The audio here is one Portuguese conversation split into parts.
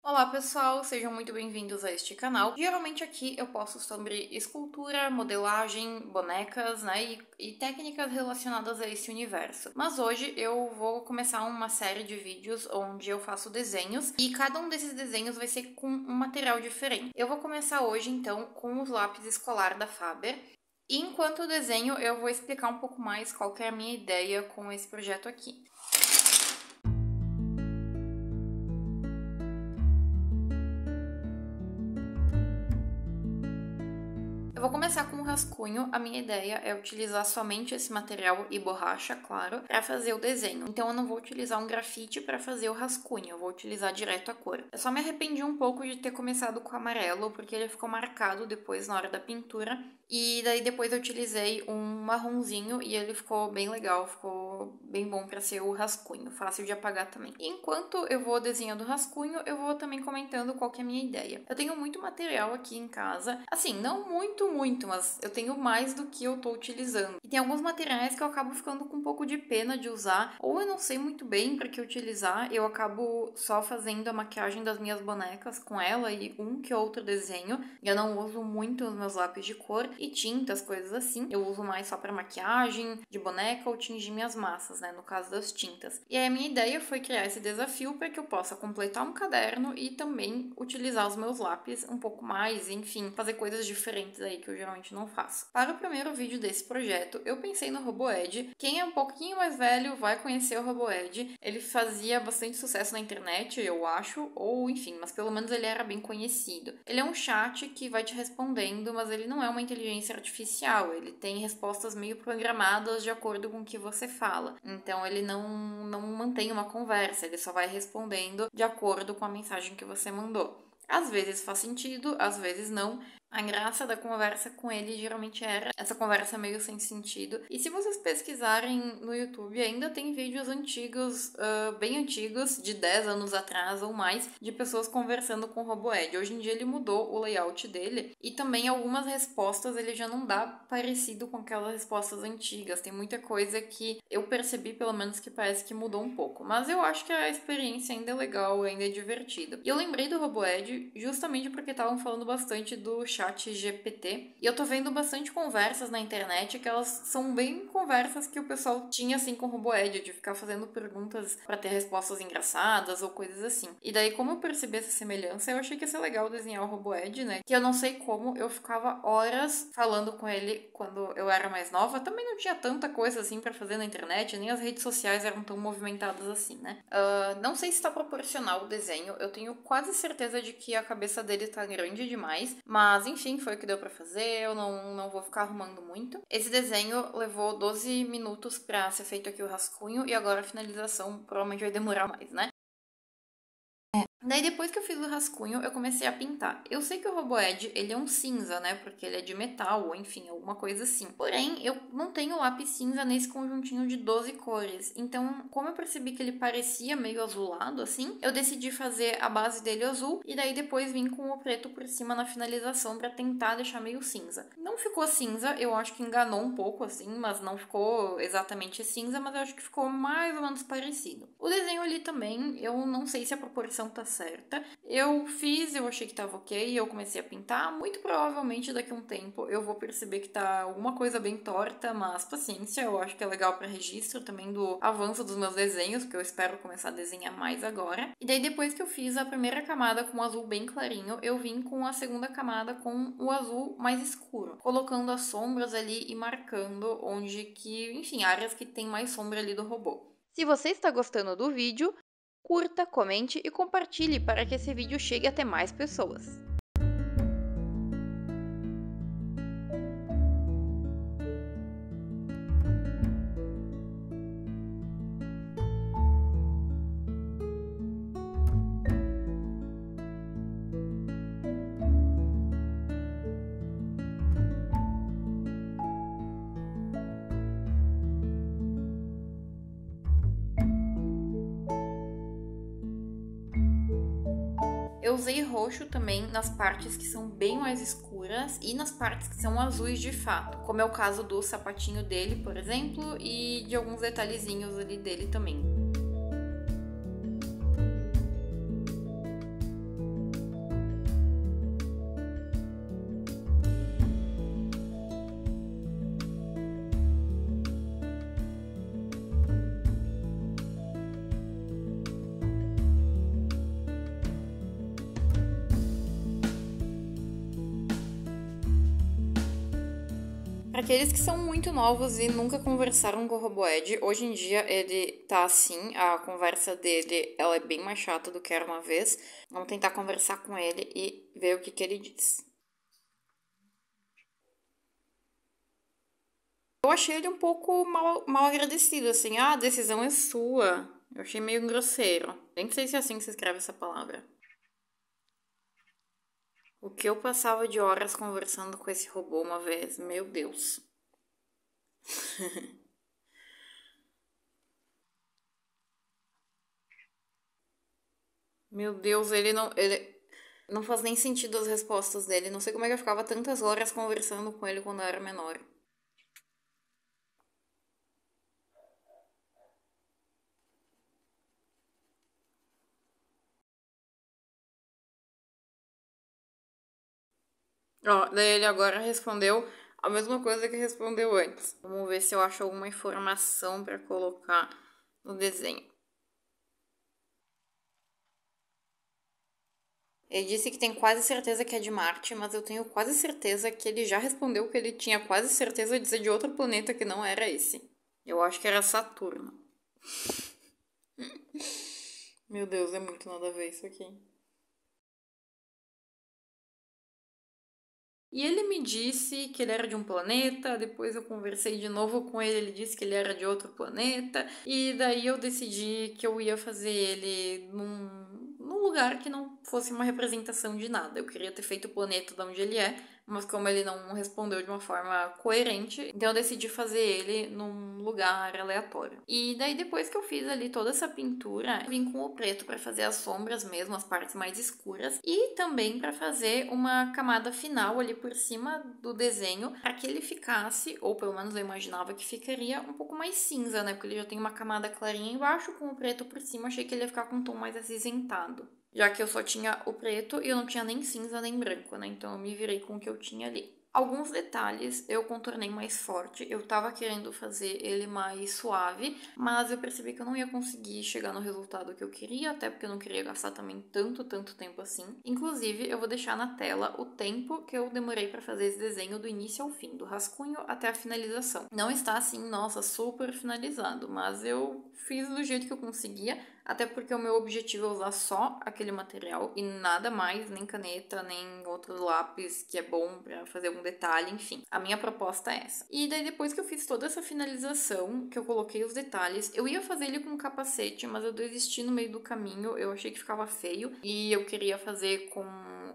Olá pessoal, sejam muito bem-vindos a este canal. Geralmente aqui eu posto sobre escultura, modelagem, bonecas, né, e técnicas relacionadas a esse universo. Mas hoje eu vou começar uma série de vídeos onde eu faço desenhos e cada um desses desenhos vai ser com um material diferente. Eu vou começar hoje então com os lápis escolar da Faber. E enquanto eu desenho, eu vou explicar um pouco mais qual que é a minha ideia com esse projeto aqui. Eu vou começar com o rascunho. A minha ideia é utilizar somente esse material e borracha, claro, para fazer o desenho. Então eu não vou utilizar um grafite para fazer o rascunho, eu vou utilizar direto a cor. Eu só me arrependi um pouco de ter começado com amarelo, porque ele ficou marcado depois na hora da pintura. E daí depois eu utilizei um marronzinho e ele ficou bem legal, ficou bem bom para ser o rascunho, fácil de apagar também. E enquanto eu vou desenhando o rascunho, eu vou também comentando qual que é a minha ideia. Eu tenho muito material aqui em casa, assim, não muito, mas eu tenho mais do que eu tô utilizando. E tem alguns materiais que eu acabo ficando com um pouco de pena de usar, ou eu não sei muito bem para que utilizar, eu acabo só fazendo a maquiagem das minhas bonecas com ela e um que outro desenho. Eu não uso muito os meus lápis de cor e tintas, coisas assim. Eu uso mais só para maquiagem de boneca ou tingir minhas massas, né, no caso das tintas. E aí a minha ideia foi criar esse desafio para que eu possa completar um caderno e também utilizar os meus lápis um pouco mais, enfim, fazer coisas diferentes aí que eu geralmente não faço. Para o primeiro vídeo desse projeto, eu pensei no Roboed. Quem é um pouquinho mais velho vai conhecer o Roboed. Ele fazia bastante sucesso na internet, eu acho, ou enfim, mas pelo menos ele era bem conhecido. Ele é um chat que vai te respondendo, mas ele não é uma inteligência artificial, ele tem respostas meio programadas de acordo com o que você fala. Então ele não mantém uma conversa, ele só vai respondendo de acordo com a mensagem que você mandou. Às vezes faz sentido, às vezes não. A graça da conversa com ele geralmente era essa conversa meio sem sentido. E se vocês pesquisarem no YouTube, ainda tem vídeos antigos, bem antigos, de 10 anos atrás ou mais, de pessoas conversando com o Roboed. Hoje em dia ele mudou o layout dele e também algumas respostas ele já não dá parecido com aquelas respostas antigas. Tem muita coisa que eu percebi, pelo menos, que parece que mudou um pouco. Mas eu acho que a experiência ainda é legal, ainda é divertida. E eu lembrei do Roboed justamente porque estavam falando bastante do chat GPT. E eu tô vendo bastante conversas na internet que elas são bem conversas que o pessoal tinha assim com o Roboed, de ficar fazendo perguntas para ter respostas engraçadas ou coisas assim. E daí, como eu percebi essa semelhança, eu achei que ia ser legal desenhar o Roboed, né? Que eu não sei como, eu ficava horas falando com ele quando eu era mais nova. Também não tinha tanta coisa assim para fazer na internet, nem as redes sociais eram tão movimentadas assim, né? Não sei se tá proporcional o desenho, eu tenho quase certeza de que a cabeça dele tá grande demais, mas enfim, foi o que deu pra fazer, eu não vou ficar arrumando muito. Esse desenho levou 12 minutos pra ser feito aqui o rascunho e agora a finalização provavelmente vai demorar mais, né? Daí depois que eu fiz o rascunho, eu comecei a pintar. Eu sei que o Roboed, ele é um cinza, né? Porque ele é de metal, ou enfim, alguma coisa assim. Porém, eu não tenho lápis cinza nesse conjuntinho de 12 cores. Então, como eu percebi que ele parecia meio azulado, assim, eu decidi fazer a base dele azul e daí depois vim com o preto por cima na finalização pra tentar deixar meio cinza. Não ficou cinza, eu acho que enganou um pouco, assim, mas não ficou exatamente cinza, mas eu acho que ficou mais ou menos parecido. O desenho ali também, eu não sei se a proporção tá certa. Eu fiz, eu achei que tava ok, eu comecei a pintar. Muito provavelmente daqui a um tempo eu vou perceber que tá alguma coisa bem torta, mas paciência, eu acho que é legal para registro também do avanço dos meus desenhos, porque eu espero começar a desenhar mais agora. E daí depois que eu fiz a primeira camada com o azul bem clarinho, eu vim com a segunda camada com o azul mais escuro, colocando as sombras ali e marcando onde que, enfim, áreas que tem mais sombra ali do robô. Se você está gostando do vídeo, curta, comente e compartilhe para que esse vídeo chegue até mais pessoas. Eu usei roxo também nas partes que são bem mais escuras e nas partes que são azuis de fato, como é o caso do sapatinho dele, por exemplo, e de alguns detalhezinhos ali dele também. Para aqueles que são muito novos e nunca conversaram com o Roboed, hoje em dia ele tá assim, a conversa dele ela é bem mais chata do que era uma vez. Vamos tentar conversar com ele e ver o que ele diz. Eu achei ele um pouco mal agradecido, assim, a decisão é sua. Eu achei meio grosseiro. Nem sei se é assim que se escreve essa palavra. O que eu passava de horas conversando com esse robô uma vez, meu Deus. Meu Deus, ele não faz nem sentido as respostas dele. Não sei como é que eu ficava tantas horas conversando com ele quando eu era menor. Ó, daí ele agora respondeu a mesma coisa que respondeu antes. Vamos ver se eu acho alguma informação para colocar no desenho. Ele disse que tem quase certeza que é de Marte, mas eu tenho quase certeza que ele já respondeu que ele tinha quase certeza de ser de outro planeta que não era esse. Eu acho que era Saturno. Meu Deus, é muito nada a ver isso aqui. E ele me disse que ele era de um planeta, depois eu conversei de novo com ele, ele disse que ele era de outro planeta, e daí eu decidi que eu ia fazer ele num lugar que não fosse uma representação de nada. Eu queria ter feito o planeta de onde ele é, mas como ele não respondeu de uma forma coerente, então eu decidi fazer ele num lugar aleatório. E daí depois que eu fiz ali toda essa pintura, eu vim com o preto para fazer as sombras mesmo, as partes mais escuras, e também para fazer uma camada final ali por cima do desenho, para que ele ficasse, ou pelo menos eu imaginava que ficaria um pouco mais cinza, né? Porque ele já tem uma camada clarinha embaixo com o preto por cima, achei que ele ia ficar com um tom mais acinzentado. Já que eu só tinha o preto e eu não tinha nem cinza nem branco, né? Então eu me virei com o que eu tinha ali. Alguns detalhes eu contornei mais forte, eu tava querendo fazer ele mais suave, mas eu percebi que eu não ia conseguir chegar no resultado que eu queria, até porque eu não queria gastar também tanto tempo assim. Inclusive, eu vou deixar na tela o tempo que eu demorei para fazer esse desenho do início ao fim, do rascunho até a finalização. Não está assim, nossa, super finalizado, mas eu fiz do jeito que eu conseguia, até porque o meu objetivo é usar só aquele material e nada mais, nem caneta, nem outro lápis que é bom para fazer algum detalhe, enfim. A minha proposta é essa. E daí depois que eu fiz toda essa finalização, que eu coloquei os detalhes, eu ia fazer ele com um capacete, mas eu desisti no meio do caminho, eu achei que ficava feio e eu queria fazer com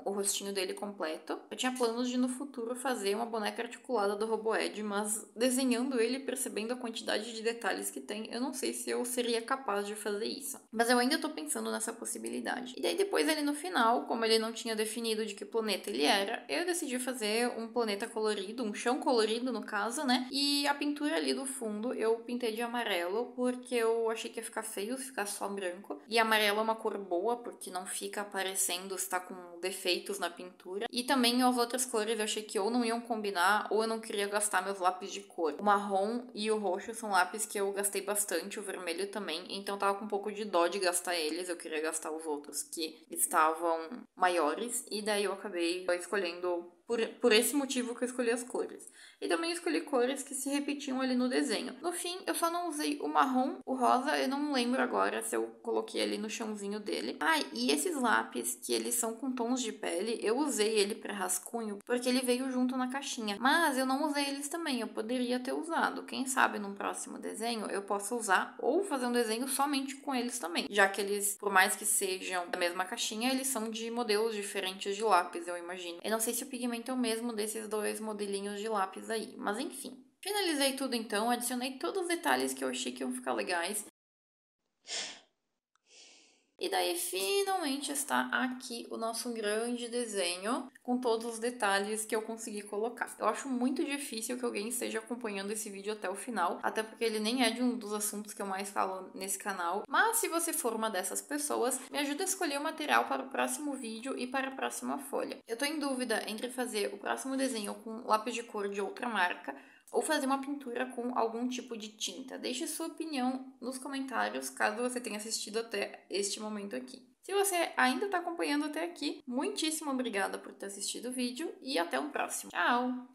o rostinho dele completo. Eu tinha planos de no futuro fazer uma boneca articulada do Roboed, mas desenhando ele, percebendo a quantidade de detalhes que tem, eu não sei se eu seria capaz de fazer isso. Mas eu ainda tô pensando nessa possibilidade. E daí depois ali no final, como ele não tinha definido de que planeta ele era, eu decidi fazer um planeta colorido, um chão colorido no caso, né? E a pintura ali do fundo eu pintei de amarelo, porque eu achei que ia ficar feio se ficar só branco. E amarelo é uma cor boa, porque não fica aparecendo se tá com defeitos na pintura. E também as outras cores eu achei que ou não iam combinar, ou eu não queria gastar meus lápis de cor. O marrom e o roxo são lápis que eu gastei bastante, o vermelho também, então tava com um pouco de dó de gastar eles, eu queria gastar os outros que estavam maiores, e daí eu acabei escolhendo por esse motivo que eu escolhi as cores. E também escolhi cores que se repetiam ali no desenho. No fim, eu só não usei o marrom, o rosa, eu não lembro agora se eu coloquei ali no chãozinho dele. Ah, e esses lápis, que eles são com tons de pele, eu usei ele para rascunho, porque ele veio junto na caixinha. Mas eu não usei eles também, eu poderia ter usado. Quem sabe num próximo desenho eu possa usar ou fazer um desenho somente com eles também. Já que eles, por mais que sejam da mesma caixinha, eles são de modelos diferentes de lápis, eu imagino. Eu não sei se o pigmento é o mesmo desses dois modelinhos de lápis aí, mas enfim. Finalizei tudo então, adicionei todos os detalhes que eu achei que iam ficar legais. E daí finalmente está aqui o nosso grande desenho com todos os detalhes que eu consegui colocar. Eu acho muito difícil que alguém esteja acompanhando esse vídeo até o final, até porque ele nem é de um dos assuntos que eu mais falo nesse canal. Mas se você for uma dessas pessoas, me ajuda a escolher o material para o próximo vídeo e para a próxima folha. Eu tô em dúvida entre fazer o próximo desenho com lápis de cor de outra marca ou fazer uma pintura com algum tipo de tinta. Deixe sua opinião nos comentários, caso você tenha assistido até este momento aqui. Se você ainda está acompanhando até aqui, muitíssimo obrigada por ter assistido o vídeo e até o próximo. Tchau!